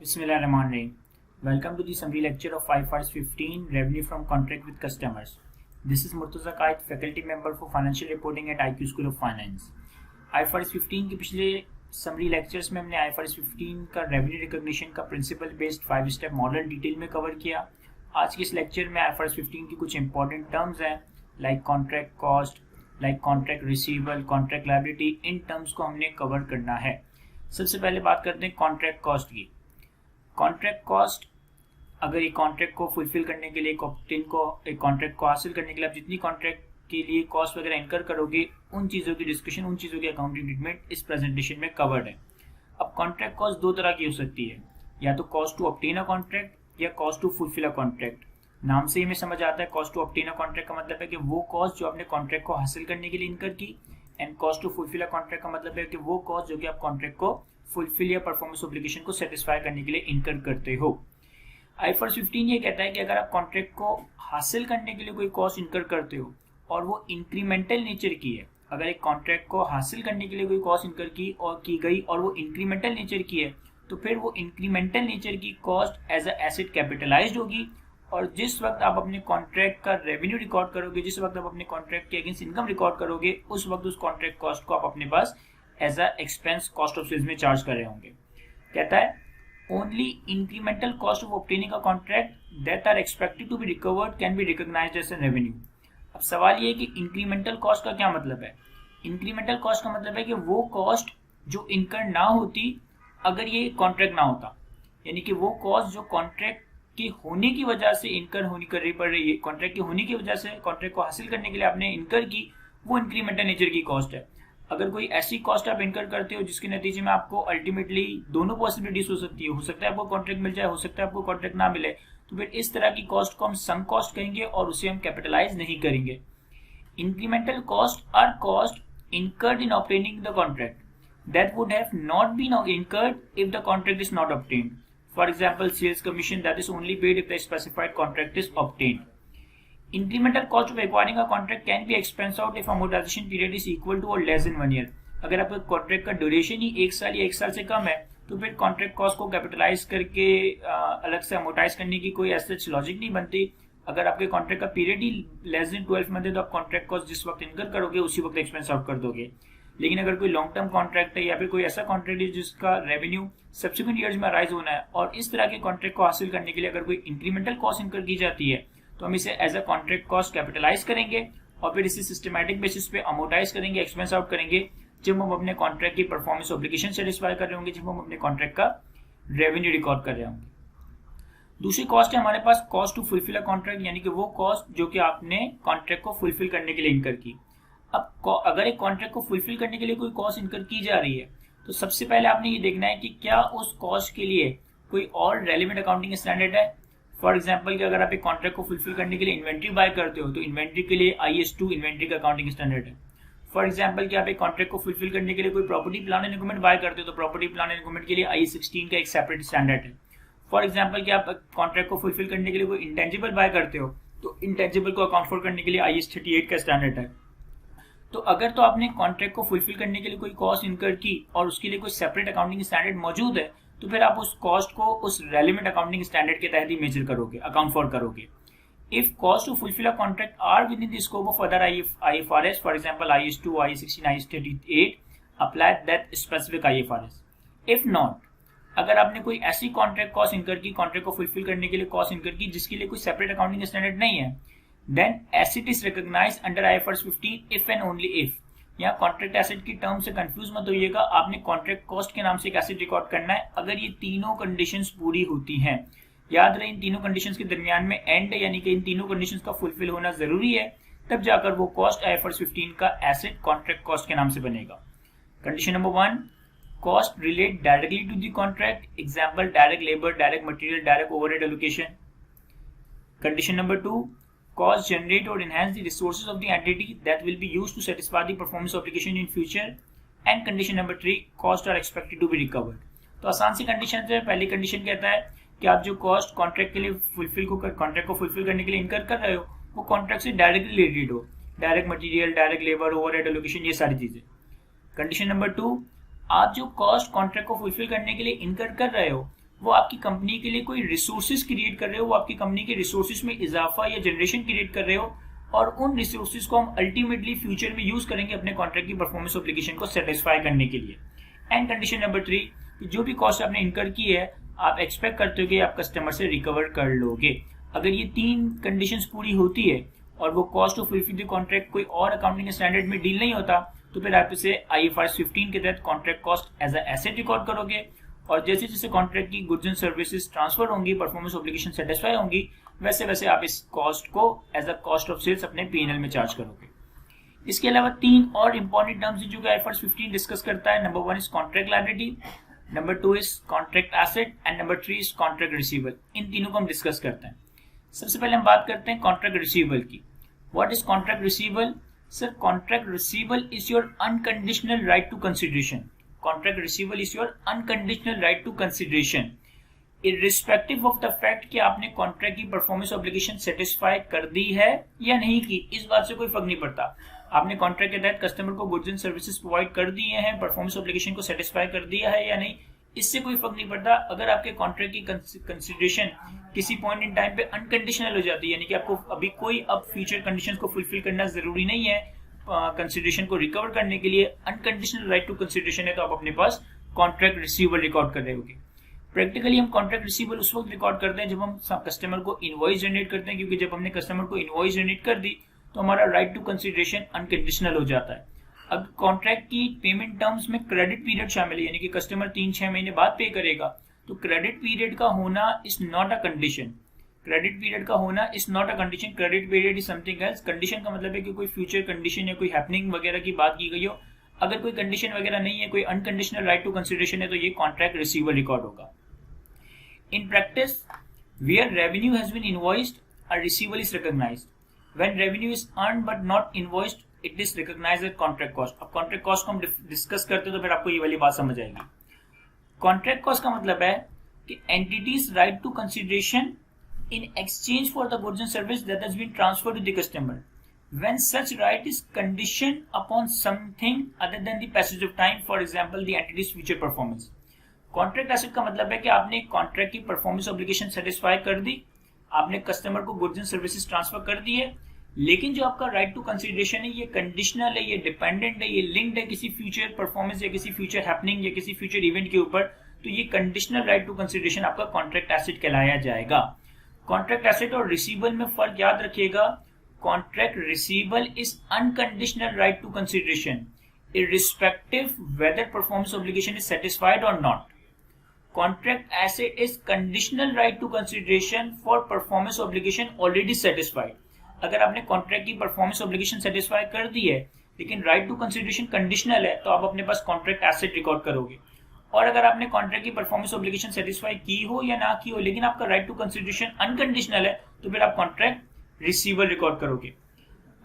Bismillahirrahmanirrahim. Welcome to the summary lecture of IFRS 15 Revenue from Contract with Customers. This is Murtaza Qaid, faculty member for Financial Reporting at IQ School of Finance. IFRS 15 के पिछले summary lectures में हमने IFRS 15 का revenue recognition का principle based 5 step model detail में cover किया. आज के इस lecture में IFRS 15 की कुछ important terms हैं like contract cost, like contract receivable, contract liability. इन terms को हमने cover करना है. सबसे पहले बात करते हैं contract cost की. कॉन्ट्रैक्ट कॉस्ट, अगर एक कॉन्ट्रैक्ट को फुलफिल करने के लिए एक कॉन्ट्रैक्ट को हासिल करने के लिए आप जितनी कॉन्ट्रैक्ट के लिए कॉस्ट वगैरह इनकर करोगे उन चीज़ों की डिस्कशन, उन चीज़ों की अकाउंटिंग ट्रीटमेंट इस प्रेजेंटेशन में कवर्ड है. अब कॉन्ट्रैक्ट कॉस्ट दो तरह की हो सकती है, या तो cost to obtain a contract या cost to fulfil a contract. नाम से ही हमें समझ आता है cost to obtain a contract का मतलब है कि वो कॉस्ट जो आपने कॉन्ट्रैक्ट को हासिल करने के लिए इनकर की, and cost to fulfil a contract का मतलब है कि वो कॉस्ट जो कि आप कॉन्ट्रैक्ट को फुलफिल या परफॉर्मेंस ऑब्लिगेशन को सेटिस्फाई करने के लिए इनकर करते हो. IFRS 15 ये कहता है कि अगर आप कॉन्ट्रैक्ट को हासिल करने के लिए कोई कॉस्ट इनकर करते हो और वो इंक्रीमेंटल नेचर की है, अगर एक कॉन्ट्रैक्ट को हासिल करने के लिए कोई कॉस्ट इनकर की गई और वो इंक्रीमेंटल नेचर की है, तो फिर वो इंक्रीमेंटल नेचर की cost as a asset capitalised होगी. और जिस वक्त आप अपने कॉन्ट्रैक्ट का रेवेन्यू रिकॉर्ड करोगे, जिस वक्त आप अपने कॉन्ट्रैक्ट के अगेंस्ट इनकम रिकॉर्ड करोगे, उस वक्त उस कॉन्ट्रैक्ट कॉस्ट को आप अपने पास as a expense cost of sales में चार्ज कर रहे होंगे. कहता है only incremental cost of obtaining a contract that are expected to be recovered can be recognised as a revenue. अब सवाल ये है कि इंक्रीमेंटल कॉस्ट का क्या मतलब है. इंक्रीमेंटल कॉस्ट का मतलब है कि वो कॉस्ट जो इनकर ना होती अगर ये कॉन्ट्रैक्ट ना होता, यानी कि वो कॉस्ट जो कॉन्ट्रैक्ट के होने की वजह से इनकर होनी करनी पड़ रही है, कॉन्ट्रैक्ट की होने की वजह से कॉन्ट्रैक्ट को हासिल करने के लिए आपने इनकर की, वो इंक्रीमेंटल नेचर की कॉस्ट है. अगर कोई ऐसी कॉस्ट आप इनकर करते हो जिसके नतीजे में आपको अल्टीमेटली दोनों पॉसिबिलिटीज हो सकती है, हो सकता है आपको कॉन्ट्रैक्ट मिल जाए, हो सकता है आपको कॉन्ट्रैक्ट ना मिले, तो फिर इस तरह की कॉस्ट को हम संक कॉस्ट कहेंगे और उसे हम कैपिटलाइज नहीं करेंगे. Incremental cost are cost incurred in obtaining the contract that would have not been incurred if the contract is not obtained. For example, sales commission that is only paid if the specified contract is obtained. Incremental cost of acquiring a contract can be expensed out if amortization period is equal to or less than 1 year. अगर आपका contract का duration ही 1 साल या 1 साल से कम है, तो फिर कॉन्ट्रैक्ट कॉस्ट को कैपिटलाइज करके अलग से अमोर्टाइज करने की कोई ऐसा लॉजिक नहीं बनती. अगर आपके कॉन्ट्रैक्ट का पीरियड ही लेस देन 12 मंथ है, तो आप कॉन्ट्रैक्ट कॉस्ट जिस वक्त इनकर करोगे उसी वक्त एक्सपेंस आउट कर दोगे. लेकिन अगर कोई लॉन्ग टर्म कॉन्ट्रैक्ट है या फिर कोई ऐसा कॉन्ट्रैक्ट है जिसका रेवेन्यू सब्सिक्वेंट ईयर्स में अराइज होना है, और इस तरह के कॉन्ट्रैक्ट को हासिल करने के लिए अगर कोई इंक्रीमेंटल कॉस्ट इनकर की जाती है, तो हम इसे as a contract cost capitalise करेंगे और फिर इसे सिस्टमैटिक बेसिस पे अमोर्टाइज करेंगे, एक्सपेंस आउट करेंगे जब हम अपने कॉन्ट्रैक्ट की परफॉर्मेंस ऑब्लिगेशन सेटिस्फाई कर रहे होंगे, जब हम अपने कॉन्ट्रैक्ट का रेवेन्यू रिकॉर्ड कर रहे होंगे. दूसरी कॉस्ट है हमारे पास cost to fulfil a contract, यानी कि वो कॉस्ट जो कि आपने कॉन्ट्रैक्ट को फुलफिल करने के लिए इनकर की. अब अगर एक कॉन्ट्रैक्ट को फुलफिल करने के लिए कोई कॉस्ट इनकर की जा रही है, तो सबसे पहले आपने ये देखना है कि क्या उस कॉस्ट के लिए कोई और रेलिवेंट अकाउंटिंग स्टैंडर्ड है. फॉर एग्जाम्पल कि अगर आप एक कॉन्ट्रैक्ट को फुलफिल करने के लिए इन्वेंट्री बाय करते हो, तो इन्वेंट्री के लिए IS2 इन्वेंट्री का अकाउंटिंग स्टैंडर्ड है. फॉर एग्जाम्पल कि आप एक कॉन्ट्रैक्ट को फुलफिल करने के लिए कोई property plan and equipment buy करते हो, तो प्रॉपर्टी प्लान एंड इक्विपमेंट के लिए I16 का एक सेपरेट स्टैंडर्ड है. फॉर एग्जाम्पल कि आप कॉन्ट्रैक्ट को फुलफिल करने के लिए कोई इंटेंजिबल बाय करते हो, तो इंटेंजिबल को अकाउंट फॉर करने के लिए IS38 का स्टैंडर्ड है. तो अगर तो आपने कॉन्ट्रैक्ट को फुलफिल करने के लिए कोई कॉस्ट इनकर की और उसके लिए कोई सेपरेट अकाउंटिंग स्टैंडर्ड मौजूद है, तो फिर आप उस कॉस्ट को उस रेलिवेंट अकाउंटिंग स्टैंडर्ड के तहत ही मेजर करोगे, अकाउंट फॉर करोगे. If cost to fulfil a contract are within the scope of other IFRS, for example IS2, I16, I38, apply that specific IFRS. If not, अगर आपने कोई ऐसी contract cost incur की, contract को fulfil करने के लिए कॉस्ट इनकर की जिसके लिए कोई सेपरेट अकाउंटिंग स्टैंडर्ड नहीं है, then asset is recognised under IFRS 15 if and only if. यहाँ कॉन्ट्रैक्ट एसेट की टर्म से कंफ्यूज मत होइएगा, आपने कॉन्ट्रैक्ट कॉस्ट के नाम से एक एसेट रिकॉर्ड करना है अगर ये तीनों कंडीशंस पूरी होती हैं. याद रहे इन तीनों कंडीशंस के दरमियान में एंड, यानी कि इन तीनों कंडीशंस का फुलफिल होना जरूरी है, तब जाकर वो कॉस्ट IFRS 15 का एसेट कॉन्ट्रैक्ट कॉस्ट के नाम से बनेगा. Condition number 1, cost relate directly to the contract, example direct labor, direct material, direct overhead allocation. Condition number 2, cost generate or enhance the resources of the entity that will be used to satisfy the performance obligation in future. And condition number 3, cost are expected to be recovered. तो आसान सी condition है. पहली condition कहता है कि आप जो cost contract के लिए कॉन्ट्रैक्ट को फुलफिल करने के लिए इनकर कर रहे हो, वो कॉन्ट्रैक्ट से डायरेक्टली रिलेटेड हो, direct material, direct labour, overhead allocation, ये सारी चीजें. कंडीशन नंबर 2, आप जो कॉस्ट कॉन्ट्रैक्ट को फुलफिल करने के लिए इनकर कर रहे हो वो आपकी कंपनी के लिए कोई रिसोर्सेज क्रिएट कर रहे हो, वो आपकी कंपनी के रिसोर्सेज में इजाफा या जनरेशन क्रिएट कर रहे हो, और उन रिसोर्सेज को हम अल्टीमेटली फ्यूचर में यूज करेंगे अपने कॉन्ट्रैक्ट की परफॉर्मेंस ऑब्लिगेशन को सेटिस्फाई करने के लिए। एंड कंडीशन नंबर 3, जो भी कॉस्ट आपने इनकर की है आप एक्सपेक्ट करते हो कि आप कस्टमर से रिकवर कर लोगे। अगर ये 3 कंडीशंस पूरी होती है और वो cost of fulfil the contract कोई और अकाउंटिंग स्टैंडर्ड में डील नहीं होता, तो फिर आप इसे IFRS 15 के तहत contract cost as a asset record करोगे, और जैसे जैसे कॉन्ट्रैक्ट की गुड्स एंड सर्विसेज ट्रांसफर होंगी, परफॉर्मेंस ऑब्लिगेशन सेटिस्फाई होंगी, वैसे वैसे आप इस कॉस्ट को as a cost of sales अपने P&L में चार्ज करोगे। इसके अलावा 3 और इंपॉर्टेंट टर्म्स जो कि IFRS 15 डिस्कस करता है। Number 1 is contract liability, number 2 is contract asset and number 3 is contract receivable. इन तीनों को हम डिस्कस करते हैं। सबसे पहले हम बात करते हैं कॉन्ट्रैक्ट रिसीवेबल की। What is contract receivable? Sir, contract receivable is your unconditional right to consideration. Contract receivable is your unconditional right to consideration irrespective of the fact कि आपने कॉन्ट्रैक्ट की परफॉर्मेंस ऑब्लिगेशन सेटिस्फाई कर दी है या नहीं की। इस बात से कोई फर्क नहीं पड़ता। आपने कॉन्ट्रैक्ट के तहत कस्टमर को गुड्स एंड सर्विसेज प्रोवाइड कर दिए हैं, परफॉर्मेंस ऑब्लिगेशन को सेटिस्फाई कर दिया है या नहीं, इससे कोई फर्क नहीं पड़ता। अगर आपके कॉन्ट्रैक्ट की कंसिडरेशन किसी पॉइंट इन टाइम पे अनकंडीशनल हो जाती है, यानी कि आपको अभी कोई अब फ्यूचर कंडीशंस को फुलफिल करना जरूरी नहीं है कंसिडरेशन को रिकवर करने के लिए, अनकंडीशनल राइट टू कंसिडरेशन है, तो आप अपने पास कॉन्ट्रैक्ट रिसीवेबल रिकॉर्ड कर रहे होगे। प्रैक्टिकली हम कॉन्ट्रैक्ट रिसीवेबल उस वक्त रिकॉर्ड करते हैं जब हम कस्टमर को इनवॉइस जनरेट करते हैं, क्योंकि जब हमने कस्टमर को इनवॉइस जनरेट कर दी तो हमारा राइट टू कंसिडरेशन अनकंडीशनल हो जाता है। अब कॉन्ट्रैक्ट की पेमेंट टर्म्स में क्रेडिट पीरियड शामिल है, यानी कि कस्टमर 3-6 महीने बाद पे करेगा, तो क्रेडिट पीरियड का होना is not a condition. Credit period का होना is not a condition, credit period is something else. Condition का मतलब है कि कोई फ्यूचर कंडीशन या कोई हैपनिंग वगैरह की बात की गई हो। अगर कोई कंडीशन वगैरह नहीं है, कोई अनकंडीशनल राइट टू कंसिडरेशन है, तो ये कॉन्ट्रैक्ट रिसीवेबल रिकॉर्ड होगा। In practice, where revenue has been invoiced, a receivable is recognized. When revenue is earned but not invoiced, it is recognized as contract cost. अब contract cost को हम discuss करते हैं तो फिर आपको ये वाली बात समझ आएगी। Contract cost का मतलब है कि entities right to consideration in exchange for the goods and service that has been transferred to the customer. When such right is conditioned upon something other than the passage of time, for example, the entity's future performance. Contract asset का मतलब है कि आपने contract की performance obligation satisfy कर दी, आपने customer को goods and services transfer कर दी है, लेकिन जो आपका राइट टू कंसिडरेशन है ये कंडीशनल है, ये डिपेंडेंट है, ये लिंक्ड है किसी फ्यूचर परफॉर्मेंस या किसी फ्यूचर हैपनिंग या किसी फ्यूचर इवेंट के ऊपर, तो ये कंडीशनल राइट टू कंसिडरेशन आपका कॉन्ट्रैक्ट एसेट कहलाया जाएगा। कॉन्ट्रैक्ट एसेट और रिसीवेबल में फर्क याद रखिएगा। Contract receivable is unconditional right to consideration irrespective whether performance obligation is satisfied or not. Contract asset is conditional right to consideration for performance obligation already satisfied. अगर आपने contract की performance obligation satisfy कर दी है लेकिन right to consideration conditional है, तो आप अपने पास कॉन्ट्रैक्ट एसेट रिकॉर्ड करोगे। और अगर आपने कॉन्ट्रैक्ट की परफॉर्मेंस ऑब्लिगेशन सेटिस्फाई की हो या ना की हो लेकिन आपका राइट टू कंसिडरेशन अनकंडीशनल है, तो फिर आप कॉन्ट्रैक्ट रिसीवेबल रिकॉर्ड करोगे।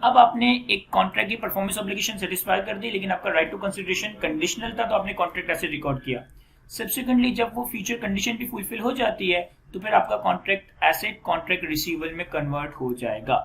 अब आपने एक कॉन्ट्रैक्ट की परफॉर्मेंस ऑब्लिगेशन सेटिस्फाई कर दी लेकिन आपका राइट टू कंसिडरेशन कंडीशनल था, तो आपने कॉन्ट्रैक्ट एसेट रिकॉर्ड किया। सब्सिक्वेंटली जब वो फ्यूचर कंडीशन भी फुलफिल हो जाती है तो फिर आपका कॉन्ट्रैक्ट एसेट कॉन्ट्रैक्ट रिसीवेबल में कन्वर्ट हो जाएगा।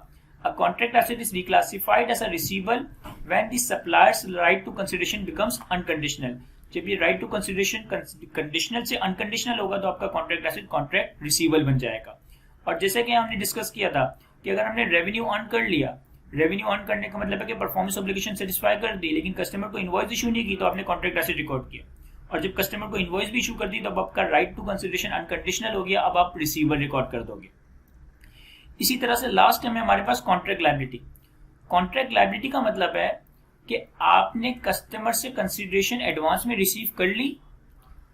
A contract asset is reclassified as a receivable when the supplier's right to consideration becomes unconditional. जब ये राइट टू कंसिडरेशन कंडीशनल से अनकंडीशनल होगा तो आपका कॉन्ट्रैक्ट एसेट कॉन्ट्रैक्ट रिसीवेबल बन जाएगा। और जैसे कि हमने डिस्कस किया था कि अगर हमने रेवेन्यू अर्न कर लिया, रेवेन्यू अर्न करने का मतलब है कि परफॉर्मेंस ऑब्लिगेशन सेटिस्फाई कर दी लेकिन कस्टमर को इनवॉइस इशू नहीं की, तो आपने कॉन्ट्रैक्ट एसेट रिकॉर्ड किया। और जब कस्टमर को इनवॉइस भी इशू कर दी तो अब आपका राइट टू कंसिडरेशन अनकंडीशनल हो गया, अब आप रिसीवेबल रिकॉर्ड कर दोगे। इसी तरह से लास्ट में हमारे पास कॉन्ट्रैक्ट लायबिलिटी। कॉन्ट्रैक्ट लायबिलिटी का मतलब है कि आपने कस्टमर से कंसिडरेशन एडवांस में रिसीव कर ली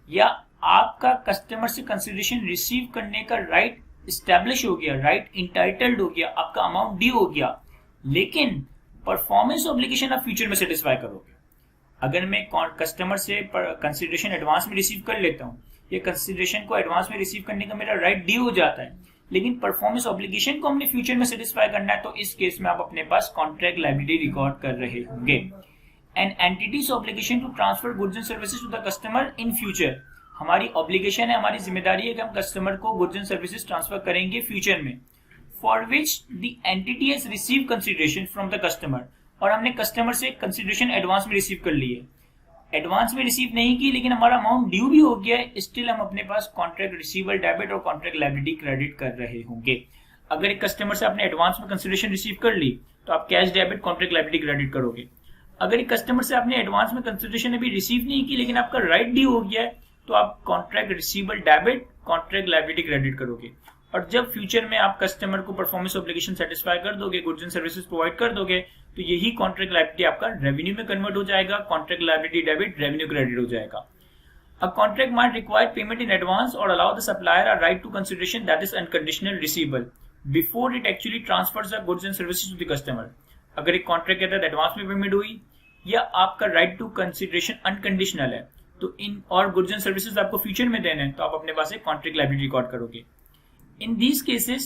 या आपका कस्टमर से कंसिडरेशन रिसीव करने का राइट इस्टेब्लिश हो गया, राइट इंटाइटल्ड हो गया, आपका अमाउंट ड्यू हो गया, लेकिन परफॉर्मेंस ऑब्लिगेशन आप फ्यूचर में सेटिस्फाई करोगे। अगर मैं कस्टमर से कंसिडरेशन एडवांस में रिसीव कर लेता हूँ, ये कंसिडरेशन को एडवांस में रिसीव करने का मेरा राइट ड्यू हो जाता है, लेकिन परफॉर्मेंस ऑब्लिगेशन को हमने फ्यूचर में सेटिस्फाई करना है, तो इस केस में आप अपने पास कॉन्ट्रैक्ट लायबिलिटी रिकॉर्ड कर रहे होंगे। And entity's obligation to transfer goods and services to the customer in future. हमारी ऑब्लिगेशन है, हमारी जिम्मेदारी है कि हम कस्टमर को गुड्स एंड सर्विसेज ट्रांसफर करेंगे फ्यूचर में, for which the entity has receive consideration from the customer. और हमने कस्टमर से कंसिडरेशन एडवांस में रिसीव कर ली है, एडवांस में रिसीव नहीं की लेकिन हमारा अमाउंट ड्यू भी हो गया है, स्टिल हम अपने पास कॉन्ट्रैक्ट रिसीवेबल डेबिट और कॉन्ट्रैक्ट लायबिलिटी क्रेडिट कर रहे होंगे। अगर एक कस्टमर से आपने एडवांस में कंसिडरेशन रिसीव कर ली तो आप cash debit contract liability credit करोगे। अगर एक कस्टमर से आपने एडवांस में कंसिडरेशन अभी रिसीव नहीं की लेकिन आपका राइट ड्यू हो गया है तो आप contract receivable debit contract liability credit करोगे। और जब फ्यूचर में आप कस्टमर को परफॉर्मेंस ऑब्लिगेशन सेटिस्फाई कर दोगे, गुड्स एंड सर्विसेज प्रोवाइड कर दोगे, तो यही कॉन्ट्रैक्ट लायबिलिटी आपका रेवेन्यू में कन्वर्ट हो जाएगा, contract liability debit revenue credit हो जाएगा। A contract might require payment in advance or allow the supplier a right to consideration that is unconditional receivable before it actually transfers the goods and services to the customer. अगर एक contract के तहत advance में payment हुई या आपका right to consideration unconditional है तो इन और गुड्स एंड सर्विसेज आपको फ्यूचर में देने हैं तो आप अपने पास एक कॉन्ट्रैक्ट लायबिलिटी रिकॉर्ड करोगे। In these cases,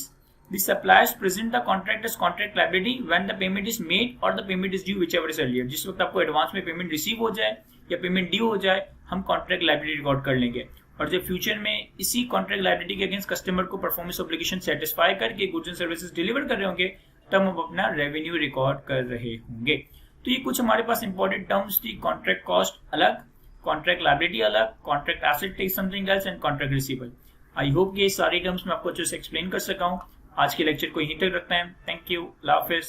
the suppliers present the contract as contract liability when the payment is made or the payment is due, whichever is earlier. जिस वक्त आपको एडवांस में पेमेंट रिसीव हो जाए या पेमेंट ड्यू हो जाए, हम कॉन्ट्रैक्ट लायबिलिटी रिकॉर्ड कर लेंगे। और जब फ्यूचर में इसी कॉन्ट्रैक्ट लायबिलिटी के अगेंस्ट कस्टमर को परफॉर्मेंस ऑब्लिगेशन सेटिस्फाई करके गुड्स एंड सर्विसेज डिलीवर कर रहे होंगे तब हम अपना रेवेन्यू रिकॉर्ड कर रहे होंगे। तो ये कुछ हमारे पास इंपॉर्टेंट टर्म्स थी। कॉन्ट्रैक्ट कॉस्ट अलग, कॉन्ट्रैक्ट लायबिलिटी अलग, contract asset take something else and contract receivable. I hope ये सारी टर्म्स मैं आपको अच्छे से एक्सप्लेन कर सका हूँ। आज के लेक्चर को यहीं तक रखते हैं। थैंक यू, अल्लाह हाफिज़।